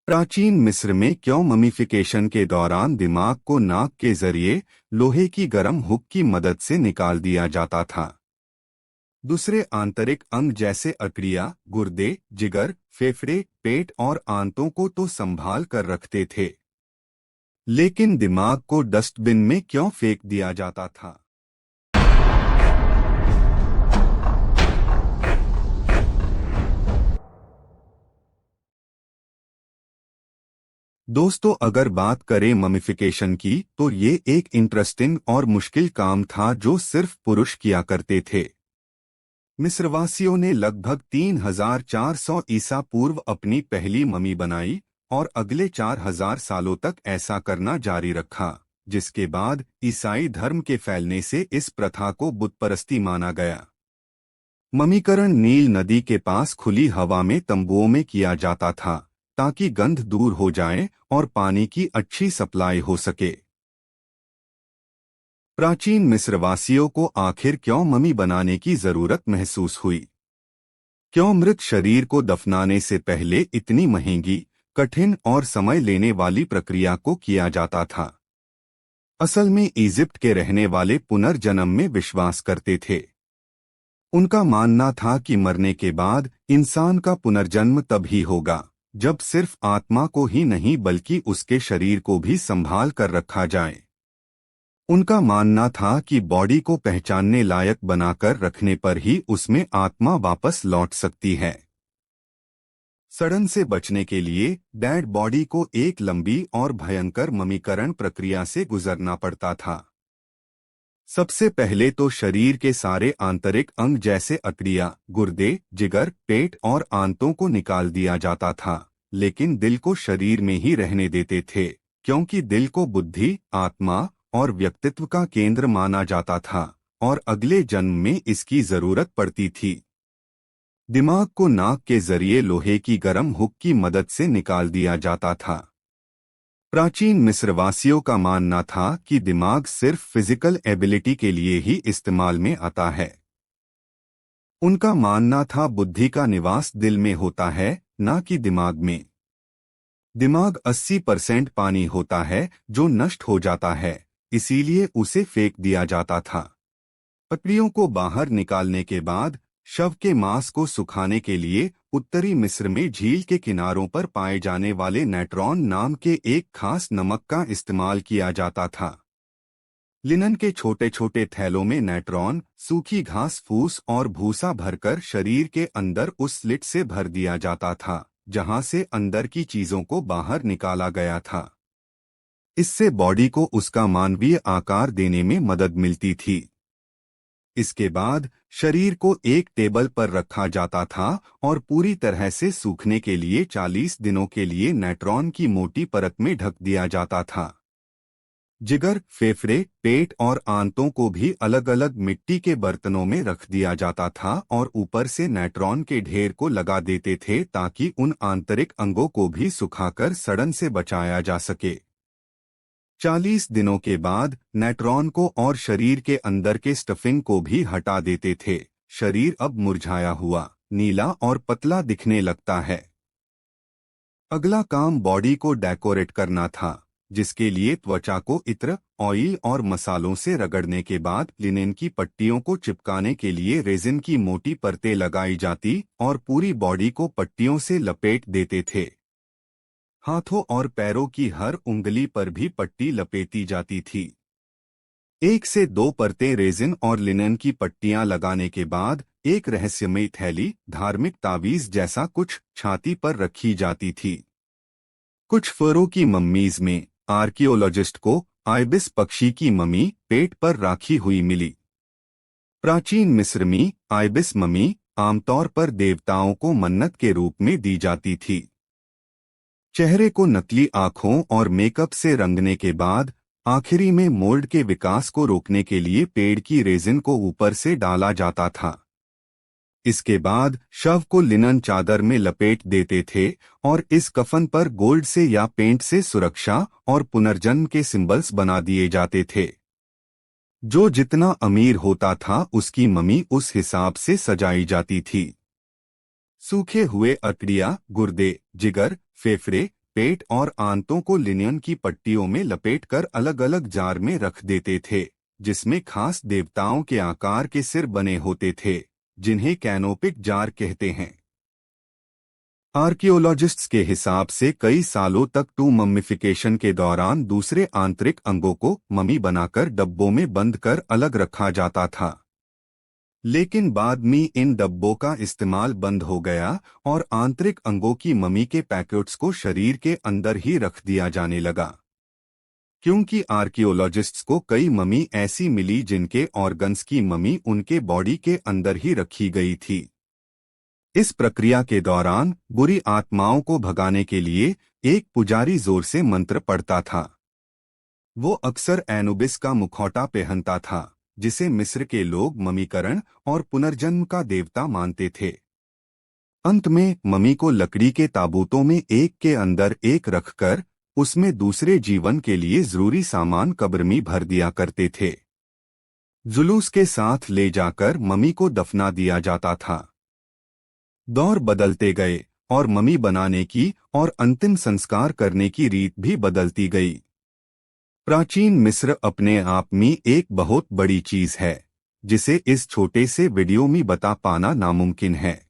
प्राचीन मिस्र में क्यों ममीफिकेशन के दौरान दिमाग को नाक के जरिए लोहे की गर्म हुक की मदद से निकाल दिया जाता था। दूसरे आंतरिक अंग जैसे अकड़ियाँ, गुर्दे, जिगर, फेफड़े, पेट और आंतों को तो संभाल कर रखते थे, लेकिन दिमाग को डस्टबिन में क्यों फेंक दिया जाता था? दोस्तों, अगर बात करें ममिफिकेशन की तो ये एक इंटरेस्टिंग और मुश्किल काम था जो सिर्फ पुरुष किया करते थे। मिस्रवासियों ने लगभग 3400 ईसा पूर्व अपनी पहली ममी बनाई और अगले 4000 सालों तक ऐसा करना जारी रखा, जिसके बाद ईसाई धर्म के फैलने से इस प्रथा को बुतपरस्ती माना गया। ममीकरण नील नदी के पास खुली हवा में तंबुओं में किया जाता था ताकि गंध दूर हो जाए और पानी की अच्छी सप्लाई हो सके। प्राचीन मिस्रवासियों को आखिर क्यों ममी बनाने की जरूरत महसूस हुई? क्यों मृत शरीर को दफनाने से पहले इतनी महंगी, कठिन और समय लेने वाली प्रक्रिया को किया जाता था? असल में इजिप्ट के रहने वाले पुनर्जन्म में विश्वास करते थे। उनका मानना था कि मरने के बाद इंसान का पुनर्जन्म तभी होगा जब सिर्फ आत्मा को ही नहीं बल्कि उसके शरीर को भी संभाल कर रखा जाए। उनका मानना था कि बॉडी को पहचानने लायक बनाकर रखने पर ही उसमें आत्मा वापस लौट सकती है। सड़न से बचने के लिए डेड बॉडी को एक लंबी और भयंकर ममीकरण प्रक्रिया से गुजरना पड़ता था। सबसे पहले तो शरीर के सारे आंतरिक अंग जैसे अकड़ियाँ, गुर्दे, जिगर, पेट और आंतों को निकाल दिया जाता था, लेकिन दिल को शरीर में ही रहने देते थे, क्योंकि दिल को बुद्धि, आत्मा और व्यक्तित्व का केंद्र माना जाता था और अगले जन्म में इसकी जरूरत पड़ती थी। दिमाग को नाक के जरिए लोहे की गर्म हुक की मदद से निकाल दिया जाता था। प्राचीन मिस्रवासियों का मानना था कि दिमाग सिर्फ फिजिकल एबिलिटी के लिए ही इस्तेमाल में आता है। उनका मानना था बुद्धि का निवास दिल में होता है, न कि दिमाग में। दिमाग 80% पानी होता है जो नष्ट हो जाता है, इसीलिए उसे फेंक दिया जाता था। पकड़ियों को बाहर निकालने के बाद शव के मांस को सुखाने के लिए उत्तरी मिस्र में झील के किनारों पर पाए जाने वाले नेट्रॉन नाम के एक खास नमक का इस्तेमाल किया जाता था। लिनन के छोटे छोटे थैलों में नेट्रॉन, सूखी घास फूस और भूसा भरकर शरीर के अंदर उस स्लिट से भर दिया जाता था जहां से अंदर की चीजों को बाहर निकाला गया था। इससे बॉडी को उसका मानवीय आकार देने में मदद मिलती थी। इसके बाद शरीर को एक टेबल पर रखा जाता था और पूरी तरह से सूखने के लिए 40 दिनों के लिए नेट्रॉन की मोटी परत में ढक दिया जाता था। जिगर, फेफड़े, पेट और आंतों को भी अलग अलग मिट्टी के बर्तनों में रख दिया जाता था और ऊपर से नेट्रॉन के ढेर को लगा देते थे ताकि उन आंतरिक अंगों को भी सुखाकर सड़न से बचाया जा सके। 40 दिनों के बाद नेट्रॉन को और शरीर के अंदर के स्टफिंग को भी हटा देते थे। शरीर अब मुरझाया हुआ, नीला और पतला दिखने लगता है। अगला काम बॉडी को डेकोरेट करना था, जिसके लिए त्वचा को इत्र, ऑयल और मसालों से रगड़ने के बाद लिनेन की पट्टियों को चिपकाने के लिए रेजिन की मोटी परतें लगाई जाती और पूरी बॉडी को पट्टियों से लपेट देते थे। हाथों और पैरों की हर उंगली पर भी पट्टी लपेटी जाती थी। 1 से 2 परतें रेजिन और लिनेन की पट्टियां लगाने के बाद एक रहस्यमयी थैली, धार्मिक तावीज जैसा कुछ, छाती पर रखी जाती थी। कुछ फरों की मम्मीज में आर्कियोलॉजिस्ट को आइबिस पक्षी की मम्मी पेट पर राखी हुई मिली। प्राचीन मिस्र में आइबिस मम्मी आमतौर पर देवताओं को मन्नत के रूप में दी जाती थी। चेहरे को नकली आँखों और मेकअप से रंगने के बाद आखिरी में मोल्ड के विकास को रोकने के लिए पेड़ की रेजिन को ऊपर से डाला जाता था। इसके बाद शव को लिनन चादर में लपेट देते थे और इस कफन पर गोल्ड से या पेंट से सुरक्षा और पुनर्जन्म के सिंबल्स बना दिए जाते थे। जो जितना अमीर होता था उसकी मम्मी उस हिसाब से सजाई जाती थी। सूखे हुए अकड़ियाँ, गुर्दे, जिगर, फेफड़े, पेट और आंतों को लिनियन की पट्टियों में लपेटकर अलग अलग जार में रख देते थे, जिसमें खास देवताओं के आकार के सिर बने होते थे, जिन्हें कैनोपिक जार कहते हैं। आर्कियोलॉजिस्ट्स के हिसाब से कई सालों तक मम्मिफिकेशन के दौरान दूसरे आंतरिक अंगों को मम्मी बनाकर डब्बों में बंद कर अलग रखा जाता था। लेकिन बाद में इन डब्बों का इस्तेमाल बंद हो गया और आंतरिक अंगों की मम्मी के पैकेट्स को शरीर के अंदर ही रख दिया जाने लगा, क्योंकि आर्कियोलॉजिस्ट्स को कई मम्मी ऐसी मिली जिनके ऑर्गन्स की मम्मी उनके बॉडी के अंदर ही रखी गई थी। इस प्रक्रिया के दौरान बुरी आत्माओं को भगाने के लिए एक पुजारी जोर से मंत्र पढ़ता था। वो अक्सर एनुबिस का मुखौटा पहनता था, जिसे मिस्र के लोग ममीकरण और पुनर्जन्म का देवता मानते थे। अंत में मम्मी को लकड़ी के ताबूतों में एक के अंदर एक रखकर उसमें दूसरे जीवन के लिए जरूरी सामान कब्र में भर दिया करते थे। जुलूस के साथ ले जाकर मम्मी को दफना दिया जाता था। दौर बदलते गए और मम्मी बनाने की और अंतिम संस्कार करने की रीत भी बदलती गई। प्राचीन मिस्र अपने आप में एक बहुत बड़ी चीज है, जिसे इस छोटे से वीडियो में बता पाना नामुमकिन है।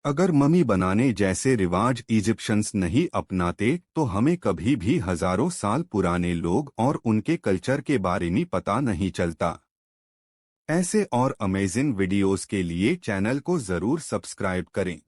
अगर मम्मी बनाने जैसे रिवाज इजिप्शियंस नहीं अपनाते तो हमें कभी भी हजारों साल पुराने लोग और उनके कल्चर के बारे में पता नहीं चलता। ऐसे और अमेजिंग वीडियोस के लिए चैनल को जरूर सब्सक्राइब करें।